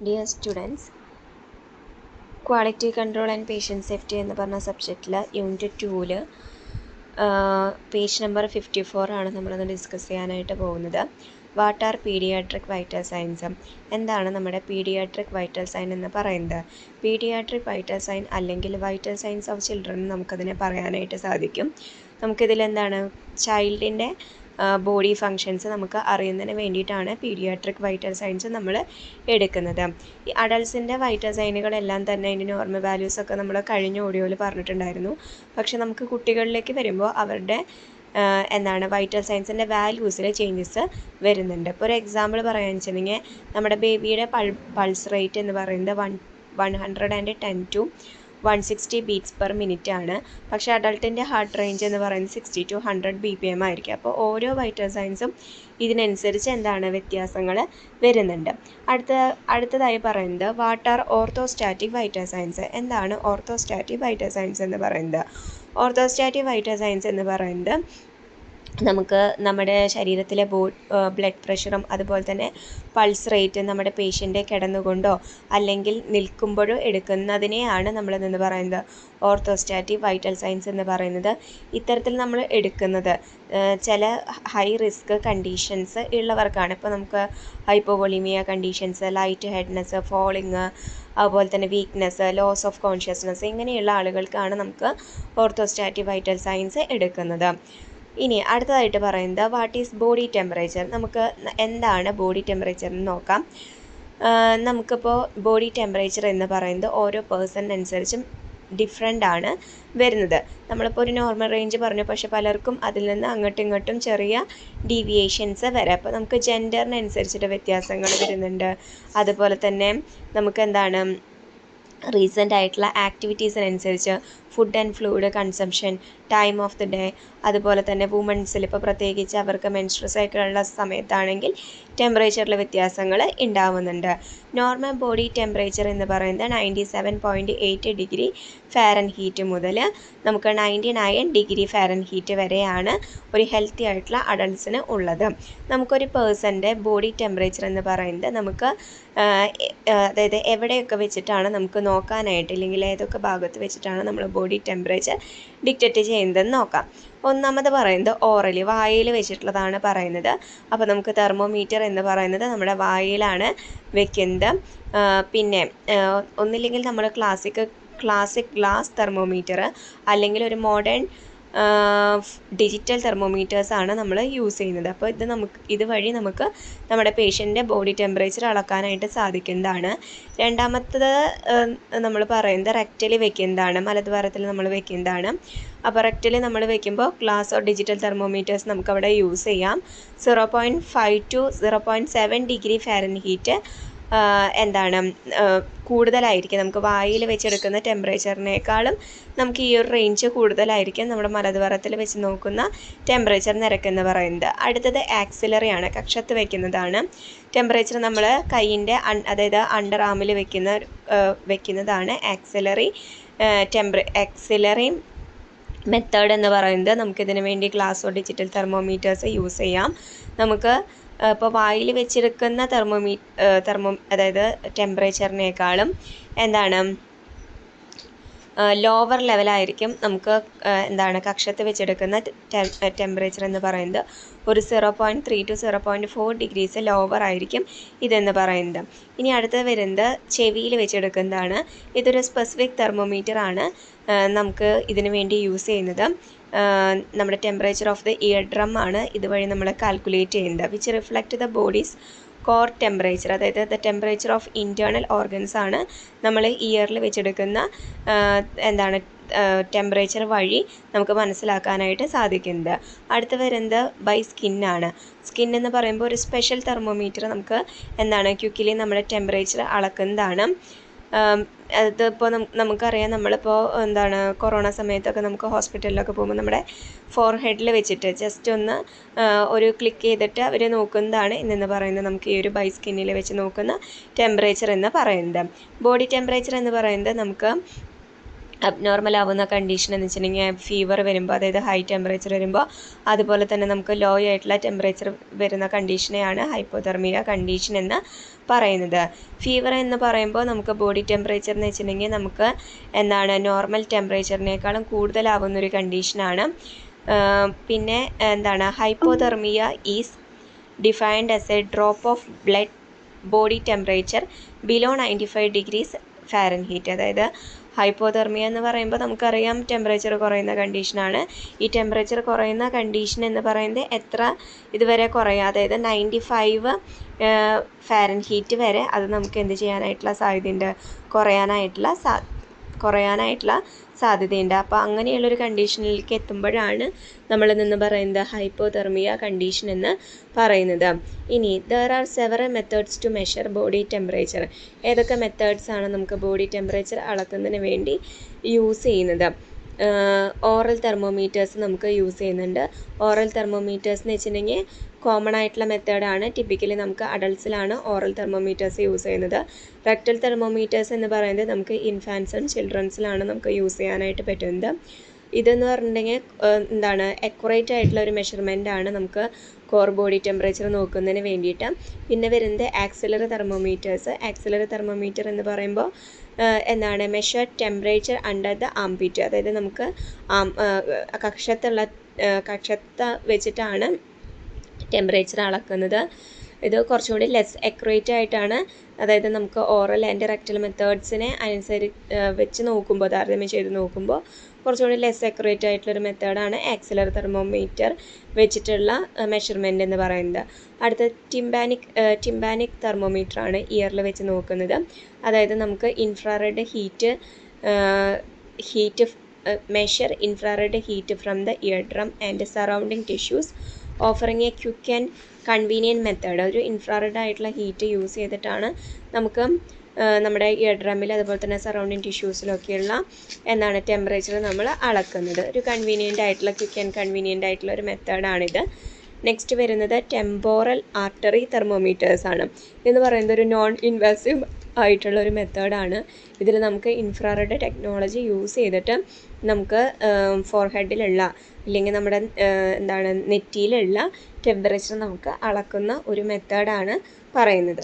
Dear students, Quality Control and Patient Safety എന്ന് പറഞ്ഞ സബ്ജക്റ്റിൽ യൂണിറ്റ് 2-ൽ പേജ് നമ്പർ 54 ആണ് നമ്മളൊന്ന് ഡിസ്കസ് ചെയ്യാനായിട്ട് പോകുന്നത്. What are paediatric vital signs? എന്താണ് നമ്മുടെ പീഡിയാട്രിക് വൈറ്റൽ സൈൻ എന്ന് പറയുന്നത്? പീഡിയാട്രിക് വൈറ്റൽ സൈൻ അല്ലെങ്കിൽ വൈറ്റൽ സൈൻസ് ഓഫ് ചിൽഡ്രൻ നമുക്കതിനെ പറയാനായിട്ട് സാധിക്കും. നമുക്കിതിലെന്താണ് ചൈൽഡിൻ്റെ ബോഡി ഫങ്ഷൻസ് നമുക്ക് അറിയുന്നതിന് വേണ്ടിയിട്ടാണ് പീഡിയാട്രിക് വൈറ്റൽ സൈൻസ് നമ്മൾ എടുക്കുന്നത്. ഈ അഡൾട്ട്സിൻ്റെ വൈറ്റൽ സൈനുകളെല്ലാം തന്നെ അതിൻ്റെ നോർമൽ വാല്യൂസൊക്കെ നമ്മൾ കഴിഞ്ഞ ഓഡിയോയിൽ പറഞ്ഞിട്ടുണ്ടായിരുന്നു. പക്ഷെ നമുക്ക് കുട്ടികളിലേക്ക് വരുമ്പോൾ അവരുടെ വൈറ്റൽ സൈൻസിൻ്റെ വാല്യൂസിൽ ചേഞ്ചസ് വരുന്നുണ്ട്. ഇപ്പോൾ ഒരു എക്സാമ്പിൾ പറയുകയെന്ന് വെച്ചിട്ടുണ്ടെങ്കിൽ നമ്മുടെ ബേബിയുടെ പൾസ് റേറ്റ് എന്ന് പറയുന്നത് 110 to 160 ബീറ്റ്സ് പെർ മിനിറ്റ് ആണ്. പക്ഷേ അഡൾട്ടിൻ്റെ ഹാർട്ട് റേഞ്ച് എന്ന് പറയുന്നത് 60 to 100 BPM ആയിരിക്കും. അപ്പോൾ ഓരോ വൈറ്റൽ സൈൻസും ഇതിനനുസരിച്ച് വ്യത്യാസങ്ങൾ വരുന്നുണ്ട്. അടുത്തതായി പറയുന്നത് what are orthostatic vital signs? എന്താണ് ഓർത്തോസ്റ്റാറ്റിക് വൈറ്റൽ സൈൻസ് എന്ന് പറയുന്നത്? ഓർത്തോസ്റ്റാറ്റിക് വൈറ്റൽ സൈൻസ് എന്ന് പറയുന്നത് നമുക്ക് നമ്മുടെ ശരീരത്തിലെ ബ്ലഡ് പ്രഷറും അതുപോലെ തന്നെ പൾസ് റേറ്റ് നമ്മുടെ പേഷ്യൻ്റ് കിടന്നുകൊണ്ടോ അല്ലെങ്കിൽ നിൽക്കുമ്പോഴോ എടുക്കുന്നതിനെയാണ് നമ്മളെന്ന് പറയുന്നത് ഓർത്തോസ്റ്റാറ്റിക് വൈറ്റൽ സൈൻസ് എന്ന് പറയുന്നത്. ഇത്തരത്തിൽ നമ്മൾ എടുക്കുന്നത് ചില ഹൈ റിസ്ക് കണ്ടീഷൻസ് ഉള്ളവർക്കാണ്. ഇപ്പോൾ നമുക്ക് ഹൈപ്പോവോളിമിയ കണ്ടീഷൻസ്, ലൈറ്റ് ഹെഡ്നെസ്, ഫോളിങ്, അതുപോലെ തന്നെ വീക്ക്നെസ്, ലോസ് ഓഫ് കോൺഷ്യസ്നെസ്, ഇങ്ങനെയുള്ള ആളുകൾക്കാണ് നമുക്ക് ഓർത്തോസ്റ്റാറ്റിക് വൈറ്റൽ സൈൻസ് എടുക്കുന്നത്. ഇനി അടുത്തതായിട്ട് പറയുന്നത് വാട്ട് ഈസ് ബോഡി ടെമ്പറേച്ചർ? നമുക്ക് എന്താണ് ബോഡി ടെമ്പറേച്ചർ എന്ന് നോക്കാം. നമുക്കിപ്പോൾ ബോഡി ടെമ്പറേച്ചർ എന്ന് പറയുന്നത് ഓരോ പേഴ്സണിനനുസരിച്ചും ഡിഫറെൻ്റ് ആണ് വരുന്നത്. നമ്മളിപ്പോൾ ഒരു നോർമൽ റേഞ്ച് പറഞ്ഞു, പക്ഷെ പലർക്കും അതിൽ നിന്ന് അങ്ങോട്ടും ഇങ്ങോട്ടും ചെറിയ ഡീവിയേഷൻസ് വരാം. അപ്പോൾ നമുക്ക് ജെൻഡറിനനുസരിച്ചിട്ട് വ്യത്യാസങ്ങൾ വരുന്നുണ്ട്. അതുപോലെ തന്നെ നമുക്ക് റീസെൻ്റ് ആയിട്ടുള്ള ആക്ടിവിറ്റീസിനനുസരിച്ച് food and fluid consumption, time of the day, അതുപോലെ തന്നെ വുമൺസിൽ ഇപ്പോൾ പ്രത്യേകിച്ച് അവർക്ക് മെൻസ്ട്രൽ സൈക്കിളുള്ള സമയത്താണെങ്കിൽ ടെമ്പറേച്ചറിൽ വ്യത്യാസങ്ങൾ ഉണ്ടാവുന്നുണ്ട്. നോർമൽ ബോഡി ടെമ്പറേച്ചർ എന്ന് പറയുന്നത് 97.8 ഡിഗ്രി ഫാരൻഹീറ്റ് മുതൽ നമുക്ക് 99 ഡിഗ്രി ഫാരൻഹീറ്റ് വരെയാണ് ഒരു ഹെൽത്തി ആയിട്ടുള്ള അഡൾട്ട്സിന് ഉള്ളത്. നമുക്കൊരു പേഴ്സൻ്റെ ബോഡി ടെമ്പറേച്ചർ എന്ന് പറയുന്നത് നമുക്ക് അതായത് എവിടെയൊക്കെ വെച്ചിട്ടാണ് നമുക്ക് നോക്കാനായിട്ട്, ഇല്ലെങ്കിൽ ഏതൊക്കെ ഭാഗത്ത് വെച്ചിട്ടാണ് നമ്മൾ ബോഡി ടെമ്പറേച്ചർ ഡിക്റ്റേറ്റ് ചെയ്യുന്നതെന്ന് നോക്കാം. ഒന്നാമത് പറയുന്നത് ഓറലി, വായിൽ വെച്ചിട്ടുള്ളതാണ് പറയുന്നത്. അപ്പോൾ നമുക്ക് തെർമോമീറ്റർ എന്ന് പറയുന്നത് നമ്മുടെ വായിലാണ് വെക്കുന്നത്. പിന്നെ ഒന്നില്ലെങ്കിൽ നമ്മൾ ക്ലാസിക് ഗ്ലാസ് തെർമോമീറ്റർ അല്ലെങ്കിൽ ഒരു മോഡേൺ ഡിജിറ്റൽ തെർമോമീറ്റേഴ്സാണ് നമ്മൾ യൂസ് ചെയ്യുന്നത്. അപ്പോൾ ഇതുവഴി നമുക്ക് നമ്മുടെ പേഷ്യൻ്റെ ബോഡി ടെമ്പറേച്ചർ അളക്കാനായിട്ട് സാധിക്കുന്നതാണ്. രണ്ടാമത്തത് നമ്മൾ പറയുന്നത് റെക്റ്റലി വെക്കുന്നതാണ്, മലദ്വാരത്തിൽ നമ്മൾ വെക്കുന്നതാണ്. അപ്പോൾ റെക്റ്റലി നമ്മൾ വെക്കുമ്പോൾ ഗ്ലാസ് ഡിജിറ്റൽ തെർമോമീറ്റേഴ്സ് നമുക്കവിടെ യൂസ് ചെയ്യാം. 0.5 to 0.7 ഡിഗ്രി ഫാരൻഹീറ്റ് കൂടുതലായിരിക്കും. നമുക്ക് വായിൽ വെച്ചെടുക്കുന്ന ടെമ്പറേച്ചറിനേക്കാളും നമുക്ക് ഈ ഒരു റേഞ്ച് കൂടുതലായിരിക്കും നമ്മുടെ മലദ്വാരത്തിൽ വെച്ച് നോക്കുന്ന ടെമ്പറേച്ചർ നിരക്കെന്ന് പറയുന്നത്. അടുത്തത് ആക്സിലറി ആണ്, കക്ഷത്ത് വെക്കുന്നതാണ്. ടെമ്പറേച്ചർ നമ്മൾ കൈയിൻ്റെ അതായത് അണ്ടർ ആമിൽ വെക്കുന്നതാണ് ആക്സിലറി മെത്തേഡ് എന്ന് പറയുന്നത്. നമുക്കിതിന് വേണ്ടി ഗ്ലാസോ ഡിജിറ്റൽ തെർമോമീറ്റേഴ്സ് യൂസ് ചെയ്യാം. നമുക്ക് ഇപ്പോൾ വായിൽ വെച്ചെടുക്കുന്ന അതായത് ടെമ്പറേച്ചറിനേക്കാളും ലോവർ ലെവലായിരിക്കും നമുക്ക് കക്ഷത്ത് വെച്ചെടുക്കുന്ന ടെമ്പറേച്ചർ എന്ന് പറയുന്നത്. ഒരു 0.3 to 0.4 ഡിഗ്രീസ് ലോവർ ആയിരിക്കും ഇതെന്ന് പറയുന്നത്. ഇനി അടുത്ത് വരുന്നത് ചെവിയിൽ വെച്ചെടുക്കുന്നതാണ്. ഇതൊരു സ്പെസിഫിക് തെർമോമീറ്റർ ആണ് നമുക്ക് ഇതിനു വേണ്ടി യൂസ് ചെയ്യുന്നത്. നമ്മുടെ temperature of the ear drum ആണ് ഇതുവഴി നമ്മൾ കാൽക്കുലേറ്റ് ചെയ്യുന്നത്. Which reflect the body's core temperature, അതായത് the temperature of internal organs ആണ് നമ്മൾ ഇയറിൽ വെച്ചെടുക്കുന്ന ടെമ്പറേച്ചർ വഴി നമുക്ക് മനസ്സിലാക്കാനായിട്ട് സാധിക്കുന്നത്. അടുത്ത് വരുന്നത് ബൈ സ്കിന്നാണ്. സ്കിൻ എന്ന് പറയുമ്പോൾ ഒരു സ്പെഷ്യൽ തെർമോമീറ്റർ നമുക്ക് ക്വിക്കലി നമ്മുടെ ടെമ്പറേച്ചർ അളക്കുന്നതാണ്. അതിപ്പോൾ നമുക്കറിയാം, നമ്മളിപ്പോൾ കൊറോണ സമയത്തൊക്കെ നമുക്ക് ഹോസ്പിറ്റലിലൊക്കെ പോകുമ്പോൾ നമ്മുടെ ഫോർഹെഡിൽ വെച്ചിട്ട് ജസ്റ്റ് ഒന്ന് ഒരു ക്ലിക്ക് ചെയ്തിട്ട് അവർ നോക്കുന്നതാണ് ഇന്നെന്ന് പറയുന്നത്. നമുക്ക് ഈ ഒരു ബൈ സ്കിന്നിൽ വെച്ച് നോക്കുന്ന ടെമ്പറേച്ചർ എന്ന് പറയുന്നത്. ബോഡി ടെമ്പറേച്ചർ എന്ന് പറയുന്നത് നമുക്ക് അബ്നോർമൽ ആവുന്ന കണ്ടീഷൻ എന്ന് വെച്ചിട്ടുണ്ടെങ്കിൽ ഫീവർ വരുമ്പോൾ, അതായത് ഹൈ ടെമ്പറേച്ചർ വരുമ്പോൾ, അതുപോലെ തന്നെ നമുക്ക് ലോ ആയിട്ടുള്ള ടെമ്പറേച്ചർ വരുന്ന കണ്ടീഷനെയാണ് ഹൈപ്പോതെർമിയ കണ്ടീഷൻ എന്ന് പറയുന്നത്. ഫീവർ എന്ന് പറയുമ്പോൾ നമുക്ക് ബോഡി ടെമ്പറേച്ചർ എന്ന് വെച്ചിട്ടുണ്ടെങ്കിൽ നമുക്ക് എന്താണ് നോർമൽ ടെമ്പറേച്ചറിനേക്കാളും കൂടുതലാവുന്നൊരു കണ്ടീഷനാണ്. പിന്നെ എന്താണ് hypothermia is defined as A drop of blood body temperature below 95 degrees Fahrenheit. അതായത് ഹൈപ്പോതെർമിയ എന്ന് പറയുമ്പോൾ നമുക്കറിയാം ടെമ്പറേച്ചർ കുറയുന്ന കണ്ടീഷനാണ്. ഈ ടെമ്പറേച്ചർ കുറയുന്ന കണ്ടീഷൻ എന്ന് പറയുന്നത് എത്ര ഇതുവരെ കുറയുക, അതായത് 95 ഫാരൻഹീറ്റ് വരെ അത് നമുക്ക് എന്ത് ചെയ്യാനായിട്ടുള്ള സാധ്യതയുണ്ട്, കുറയാനായിട്ടുള്ള സാധ്യതയുണ്ട്. അപ്പോൾ അങ്ങനെയുള്ളൊരു കണ്ടീഷനിലേക്ക് എത്തുമ്പോഴാണ് നമ്മൾ നിന്ന് പറയുന്നത് ഹൈപ്പോതെർമിയ കണ്ടീഷൻ എന്ന് പറയുന്നത്. ഇനി there are several methods to measure body temperature. ഏതൊക്കെ മെത്തേഡ്സാണ് നമുക്ക് ബോഡി ടെമ്പറേച്ചർ അളക്കുന്നതിന് വേണ്ടി യൂസ് ചെയ്യുന്നത്? ഓറൽ തെർമോമീറ്റേഴ്സ് നമുക്ക് യൂസ് ചെയ്യുന്നുണ്ട്. ഓറൽ തെർമോമീറ്റേഴ്സ് എന്ന് വെച്ചിട്ടുണ്ടെങ്കിൽ കോമൺ ആയിട്ടുള്ള മെത്തേഡാണ്. ടിപ്പിക്കലി നമുക്ക് അഡൾട്ട്സിലാണ് ഓറൽ തെർമോമീറ്റേഴ്സ് യൂസ് ചെയ്യുന്നത്. റെക്ടൽ തെർമോമീറ്റേഴ്സ് എന്ന് പറയുന്നത് നമുക്ക് ഇൻഫാൻസും ചിൽഡ്രൻസിലാണ് നമുക്ക് യൂസ് ചെയ്യാനായിട്ട് പറ്റുന്നത്. ഇതെന്ന് പറഞ്ഞിട്ടുണ്ടെങ്കിൽ എന്താണ് അക്യുറേറ്റ് ആയിട്ടുള്ള ഒരു മെഷർമെൻ്റ് ആണ് നമുക്ക് കോർ ബോഡി ടെമ്പറേച്ചർ നോക്കുന്നതിന് വേണ്ടിയിട്ട്. പിന്നെ വരുന്നത് ആക്സിലറി തെർമോമീറ്റേഴ്സ്. ആക്സിലറി തെർമോമീറ്റർ എന്ന് പറയുമ്പോൾ എന്താണ് measure temperature under the armpit, അതായത് നമുക്ക് കക്ഷത്ത് വെച്ചിട്ടാണ് ടെമ്പറേച്ചർ അളക്കുന്നത്. ഇത് കുറച്ചുകൂടി ലെസ് അക്യുറേറ്റ് ആയിട്ടാണ്, അതായത് നമുക്ക് ഓറൽ ആൻഡ് റെക്ടൽ മെത്തേഡ്സിനെ വെച്ച് നോക്കുമ്പോൾ, താരതമ്യം ചെയ്ത് നോക്കുമ്പോൾ കുറച്ചുകൂടി ലെസ് അക്യുറേറ്റ് ആയിട്ടുള്ളൊരു മെത്തേഡാണ് ആക്സിലറി തെർമോമീറ്റർ വെച്ചിട്ടുള്ള മെഷർമെൻറ്റ് എന്ന് പറയുന്നത്. അടുത്ത ടിംബാനിക് തെർമോമീറ്റർ ആണ് ഇയറിൽ വെച്ച് നോക്കുന്നത്. അതായത് നമുക്ക് infrared heat measure infrared heat from the eardrum and surrounding tissues, offering a quick and convenient method. ഒരു ഇൻഫ്രാറെഡ് ആയിട്ടുള്ള ഹീറ്റ് യൂസ് ചെയ്തിട്ടാണ് നമുക്ക് നമ്മുടെ ഇയർഡ്രമ്മിൽ അതുപോലെ തന്നെ സറൗണ്ടിങ് ടിഷ്യൂസിലൊക്കെയുള്ള ടെമ്പറേച്ചർ നമ്മൾ അളക്കുന്നത്. ഒരു കൺവീനിയൻ്റ് ആയിട്ടുള്ള ക്വിക്ക് ആൻഡ് കൺവീനിയൻ്റ് ആയിട്ടുള്ള ഒരു മെത്തേഡാണിത്. നെക്സ്റ്റ് വരുന്നത് ടെമ്പോറൽ ആർട്ടറി തെർമോമീറ്റേഴ്സ് ആണ്. എന്ന് പറയുന്നത് ഒരു നോൺ ഇൻവാസീവ് ആയിട്ടുള്ള ഒരു മെത്തേഡാണ്. ഇതിൽ നമുക്ക് ഇൻഫ്രാറെഡ് ടെക്നോളജി യൂസ് ചെയ്തിട്ട് നമുക്ക് ഫോർഹെഡിലുള്ള അല്ലെങ്കിൽ നമ്മുടെ നെറ്റിയിലുള്ള ടെമ്പറേച്ചർ നമുക്ക് അളക്കുന്ന ഒരു മെത്തേഡാണ് പറയുന്നത്.